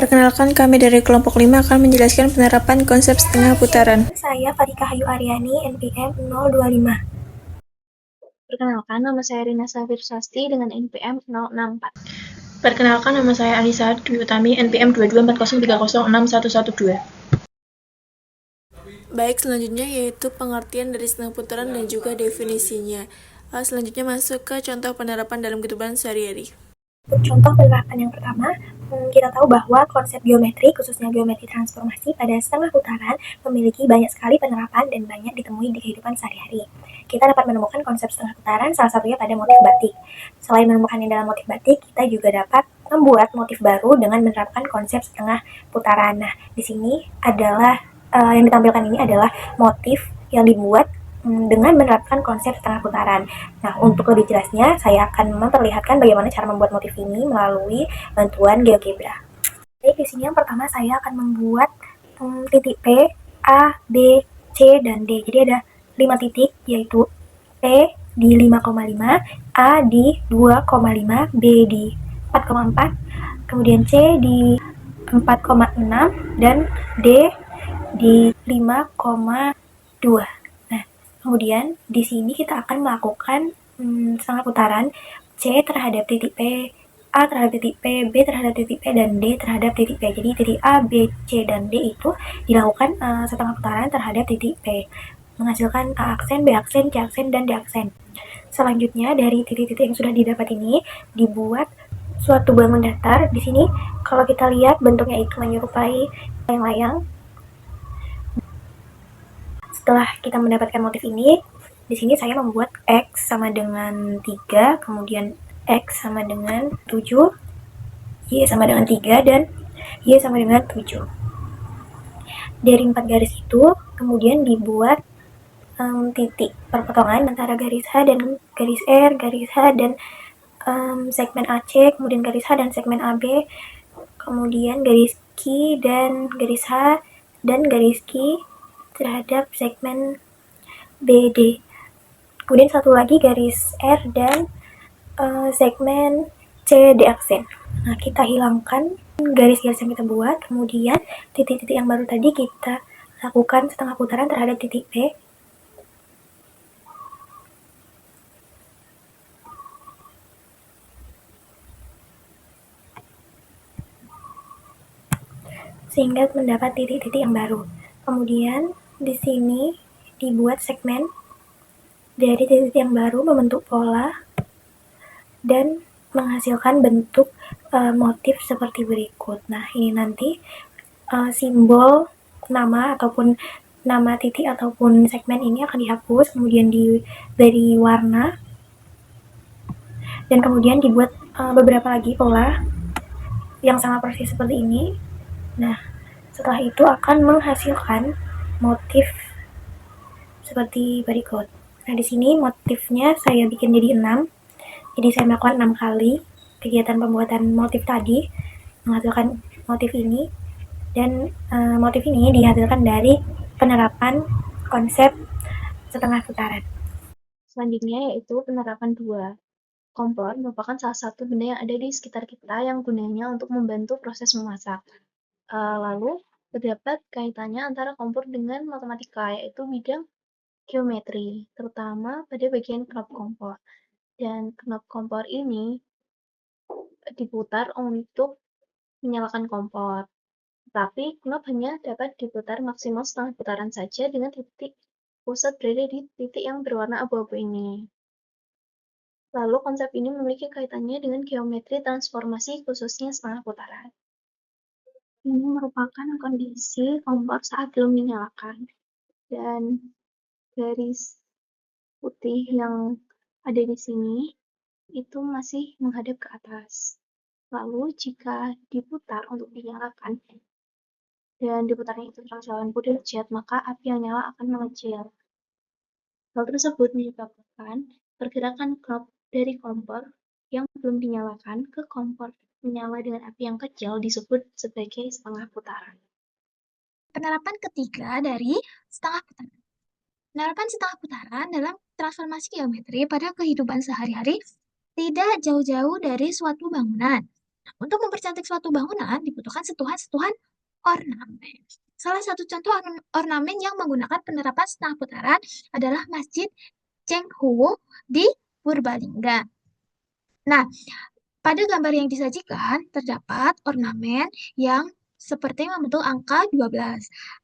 Perkenalkan, kami dari kelompok 5 akan menjelaskan penerapan konsep setengah putaran. Saya Farika Hayu Aryani, NPM 025. Perkenalkan, nama saya Rina Safir Sasti dengan NPM 064. Perkenalkan, nama saya Alisa Dwi Utami, NPM 2240306112. Baik, selanjutnya yaitu pengertian dari setengah putaran dan juga definisinya. Selanjutnya masuk ke contoh penerapan dalam kehidupan sehari-hari. Untuk contoh penerapan yang pertama, kita tahu bahwa konsep geometri, khususnya geometri transformasi pada setengah putaran, memiliki banyak sekali penerapan dan banyak ditemui di kehidupan sehari-hari. Kita dapat menemukan konsep setengah putaran salah satunya pada motif batik. Selain menemukannya dalam motif batik, kita juga dapat membuat motif baru dengan menerapkan konsep setengah putaran. Nah, di sini adalah yang ditampilkan ini adalah motif yang dibuat dengan menerapkan konsep setengah putaran. Nah, untuk lebih jelasnya, saya akan memperlihatkan bagaimana cara membuat motif ini melalui bantuan GeoGebra. Jadi, di sini yang pertama saya akan membuat titik P, A, B, C, dan D. Jadi ada 5 titik, yaitu P di 5,5, A di 2,5, B di 4,4, kemudian C di 4,6, dan D di 5,2. Nah, kemudian di sini kita akan melakukan setengah putaran C terhadap titik P, A terhadap titik P, B terhadap titik P, dan D terhadap titik P. Jadi titik A, B, C, dan D itu dilakukan setengah putaran terhadap titik P, menghasilkan A aksen, B aksen, C aksen, dan D aksen. Selanjutnya dari titik-titik yang sudah didapat ini dibuat suatu bangun datar. Di sini kalau kita lihat bentuknya itu menyerupai layang-layang. Setelah kita mendapatkan motif ini, di sini saya membuat X sama dengan 3, kemudian X sama dengan 7, Y sama dengan 3, dan Y sama dengan 7. Dari 4 garis itu, kemudian dibuat titik perpotongan antara garis H dan garis R, garis H dan segmen AC, kemudian garis H dan segmen AB, kemudian garis Q dan garis H, dan garis Q terhadap segmen BD. Kemudian satu lagi garis R dan segmen CD aksen. Nah, kita hilangkan garis-garis yang kita buat, kemudian titik-titik yang baru tadi kita lakukan setengah putaran terhadap titik P. Sehingga mendapat titik-titik yang baru. Kemudian di sini dibuat segmen dari titik yang baru membentuk pola dan menghasilkan bentuk motif seperti berikut. Nah, ini nanti simbol nama ataupun nama titik ataupun segmen ini akan dihapus, kemudian diberi warna, dan kemudian dibuat beberapa lagi pola yang sama persis seperti ini. Nah, setelah itu akan menghasilkan motif seperti berikut. Nah, di sini motifnya saya bikin jadi 6. Jadi saya melakukan 6 kali kegiatan pembuatan motif tadi, menghasilkan motif ini, dan motif ini dihasilkan dari penerapan konsep setengah putaran. Selanjutnya yaitu penerapan 2. Kompor merupakan salah satu benda yang ada di sekitar kita yang gunanya untuk membantu proses memasak. Lalu, terdapat kaitannya antara kompor dengan matematika, yaitu bidang geometri, terutama pada bagian knop kompor. Dan knop kompor ini diputar untuk menyalakan kompor. Tetapi knop hanya dapat diputar maksimal setengah putaran saja dengan titik pusat berada di titik yang berwarna abu-abu ini. Lalu konsep ini memiliki kaitannya dengan geometri transformasi khususnya setengah putaran. Ini merupakan kondisi kompor saat belum dinyalakan. Dan garis putih yang ada di sini itu masih menghadap ke atas. Lalu jika diputar untuk dinyalakan dan diputarnya itu dalam derajat, maka api yang nyala akan mengecil. Hal tersebut menyebabkan pergerakan knop dari kompor yang belum dinyalakan ke kompor menyala dengan api yang kecil disebut sebagai setengah putaran. Penerapan ketiga dari setengah putaran. Penerapan setengah putaran dalam transformasi geometri pada kehidupan sehari-hari tidak jauh-jauh dari suatu bangunan. Untuk mempercantik suatu bangunan dibutuhkan sentuhan-sentuhan ornamen. Salah satu contoh ornamen yang menggunakan penerapan setengah putaran adalah Masjid Cengho di Purbalingga. Nah, pada gambar yang disajikan terdapat ornamen yang seperti membentuk angka 12.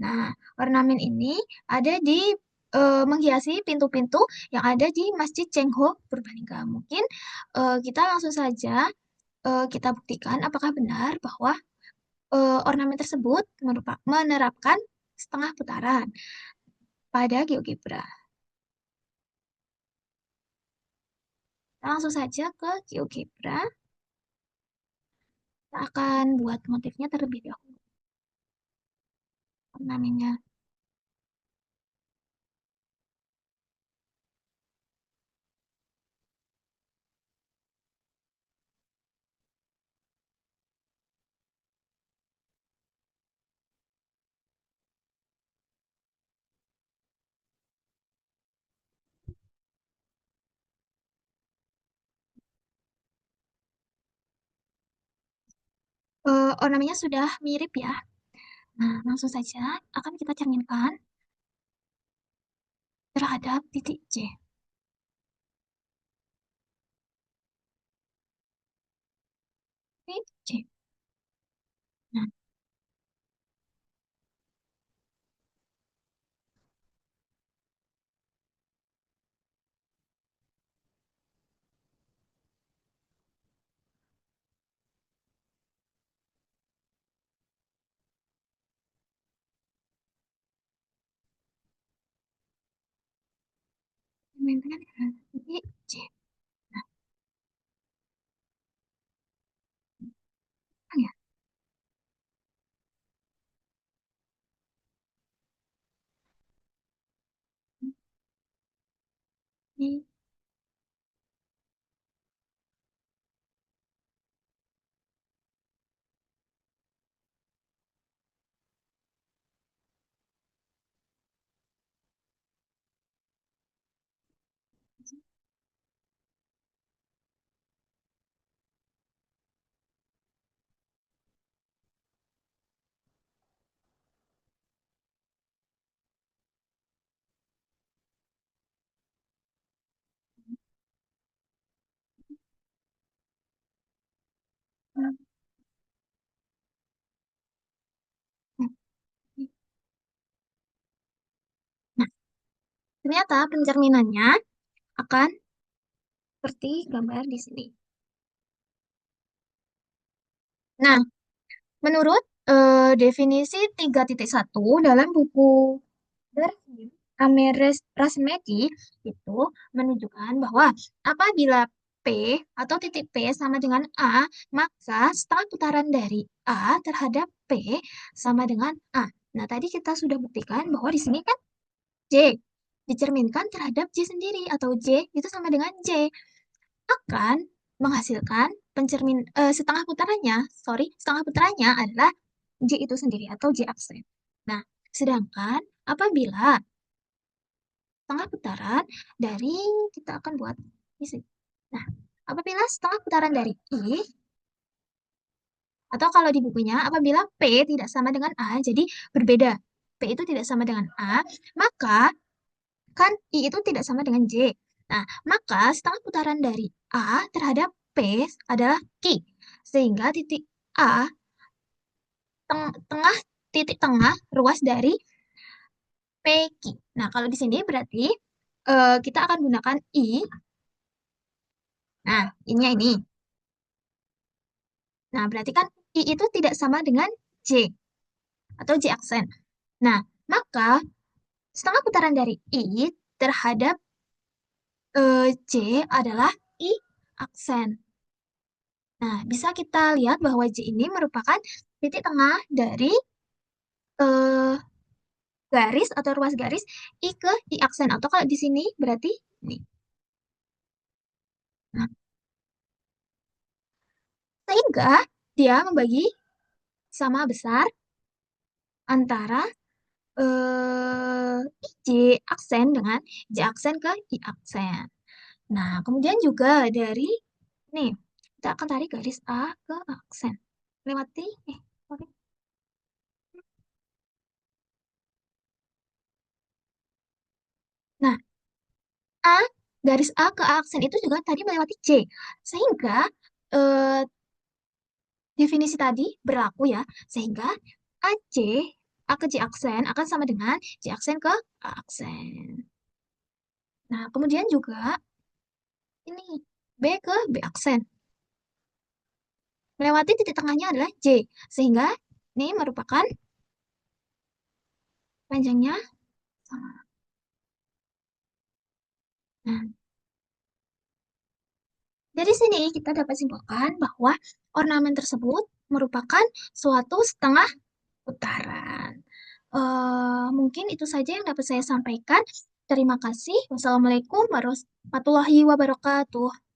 Nah, ornamen ini ada di menghiasi pintu-pintu yang ada di Masjid Cengho Purbalingga. Mungkin kita langsung saja kita buktikan apakah benar bahwa ornamen tersebut menerapkan setengah putaran pada GeoGebra. Kita langsung saja ke GeoGebra. Kita akan buat motifnya terlebih dahulu. Ornamennya. Ornamennya sudah mirip ya. Nah, langsung saja akan kita cerminkan terhadap titik C. Titik C. Nah, cerminkan ke titik C. Nah, ya. Ini nah, nah, ternyata pencerminannya akan seperti gambar di sini. Nah, menurut definisi 3.1 dalam buku Dersim Ameres Rasmedi itu menunjukkan bahwa apabila P atau titik P sama dengan A, maka setengah putaran dari A terhadap P sama dengan A. Nah, tadi kita sudah buktikan bahwa di sini kan J dicerminkan terhadap J sendiri atau J itu sama dengan J akan menghasilkan setengah putarannya adalah J itu sendiri atau J aksen. Nah, sedangkan apabila setengah putaran dari kita akan buat di sini. Nah, apabila setengah putaran dari I atau kalau di bukunya apabila P tidak sama dengan A, jadi berbeda. P itu tidak sama dengan A, maka kan I itu tidak sama dengan J. Nah, maka setengah putaran dari A terhadap P adalah Q. Sehingga titik A titik tengah ruas dari PQ. Nah, kalau di sini berarti kita akan gunakan I. Nah, ini. Nah, berarti kan I itu tidak sama dengan J atau J aksen. Nah, maka setengah putaran dari I terhadap J adalah I aksen. Nah, bisa kita lihat bahwa J ini merupakan titik tengah dari garis atau ruas garis I ke I aksen. Atau kalau di sini berarti ini. Nah, sehingga dia membagi sama besar antara J aksen dengan J aksen ke I aksen. Nah, kemudian juga dari nih kita akan tarik garis A ke aksen. Lewati, oke. Nah, garis A ke aksen itu juga tadi melewati C. Sehingga definisi tadi berlaku ya. Sehingga AC, A ke J aksen akan sama dengan J aksen ke A aksen. Nah, kemudian juga ini B ke B aksen. Melewati titik tengahnya adalah J. Sehingga ini merupakan panjangnya sama. Nah, dari sini kita dapat simpulkan bahwa ornamen tersebut merupakan suatu setengah putaran. Mungkin itu saja yang dapat saya sampaikan. Terima kasih. Wassalamualaikum warahmatullahi wabarakatuh.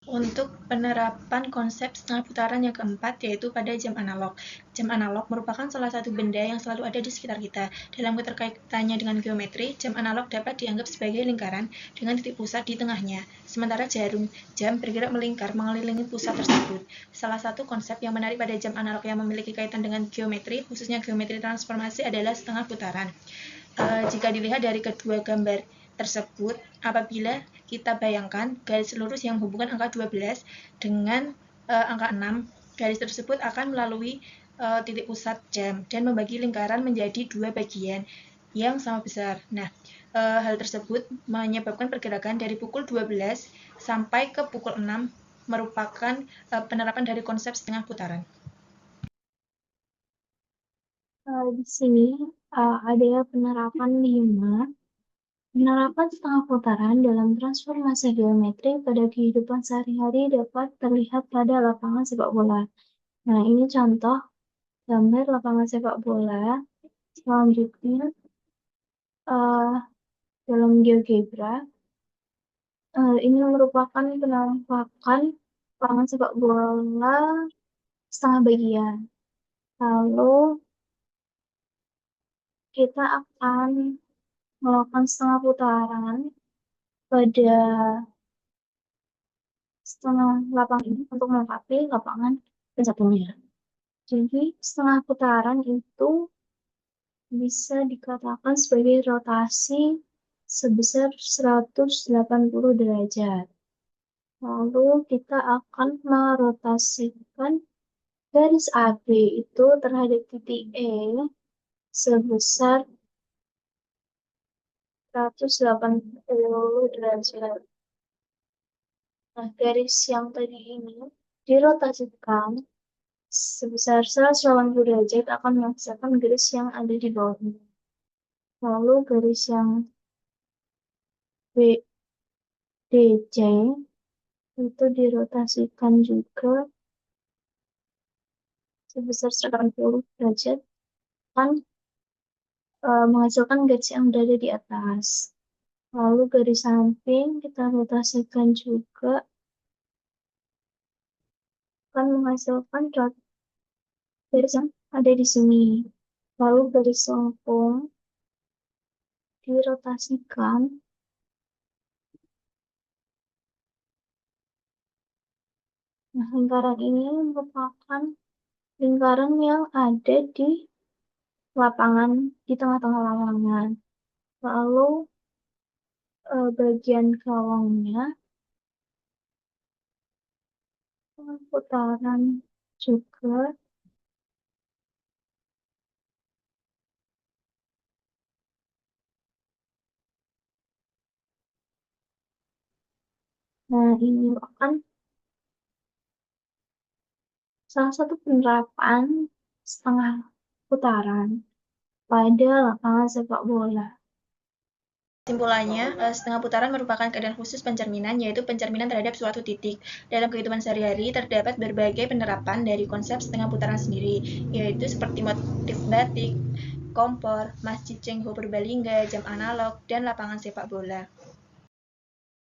Untuk penerapan konsep setengah putaran yang keempat, yaitu pada jam analog. Jam analog merupakan salah satu benda yang selalu ada di sekitar kita. Dalam keterkaitannya dengan geometri, jam analog dapat dianggap sebagai lingkaran dengan titik pusat di tengahnya. Sementara jarum jam bergerak melingkar mengelilingi pusat tersebut. Salah satu konsep yang menarik pada jam analog yang memiliki kaitan dengan geometri, khususnya geometri transformasi, adalah setengah putaran. Jika dilihat dari kedua gambar tersebut, apabila kita bayangkan garis lurus yang menghubungkan angka 12 dengan angka 6, garis tersebut akan melalui titik pusat jam dan membagi lingkaran menjadi dua bagian yang sama besar. Nah, hal tersebut menyebabkan pergerakan dari pukul 12 sampai ke pukul 6 merupakan penerapan dari konsep setengah putaran. Di sini ada penerapan 5. Penerapan setengah putaran dalam transformasi geometri pada kehidupan sehari-hari dapat terlihat pada lapangan sepak bola. Nah, ini contoh gambar lapangan sepak bola. Selanjutnya, dalam GeoGebra, ini merupakan penampakan lapangan sepak bola setengah bagian. Lalu, kita akan melakukan setengah putaran pada setengah lapangan ini untuk melengkapi lapangan yang satunya. Jadi, setengah putaran itu bisa dikatakan sebagai rotasi sebesar 180 derajat. Lalu kita akan merotasikan garis AB itu terhadap titik E sebesar 180 derajat. Nah, garis yang tadi ini dirotasikan sebesar 180 derajat akan menghasilkan garis yang ada di bawahnya. Lalu garis yang BDC itu dirotasikan juga sebesar 180 derajat akan menghasilkan garis yang berada di atas. Lalu garis samping kita rotasikan juga akan menghasilkan garis yang ada di sini. Lalu garis lengkung dirotasikan Nah, lingkaran ini merupakan lingkaran yang ada di lapangan, di tengah-tengah lapangan. Lalu bagian gawangnya putaran juga. Nah, ini merupakan salah satu penerapan setengah putaran pada lapangan sepak bola. Kesimpulannya, setengah putaran merupakan keadaan khusus pencerminan, yaitu pencerminan terhadap suatu titik. Dalam kehidupan sehari-hari, terdapat berbagai penerapan dari konsep setengah putaran sendiri, yaitu seperti motif batik, kompor, masjid Cengho Purbalingga, jam analog, dan lapangan sepak bola.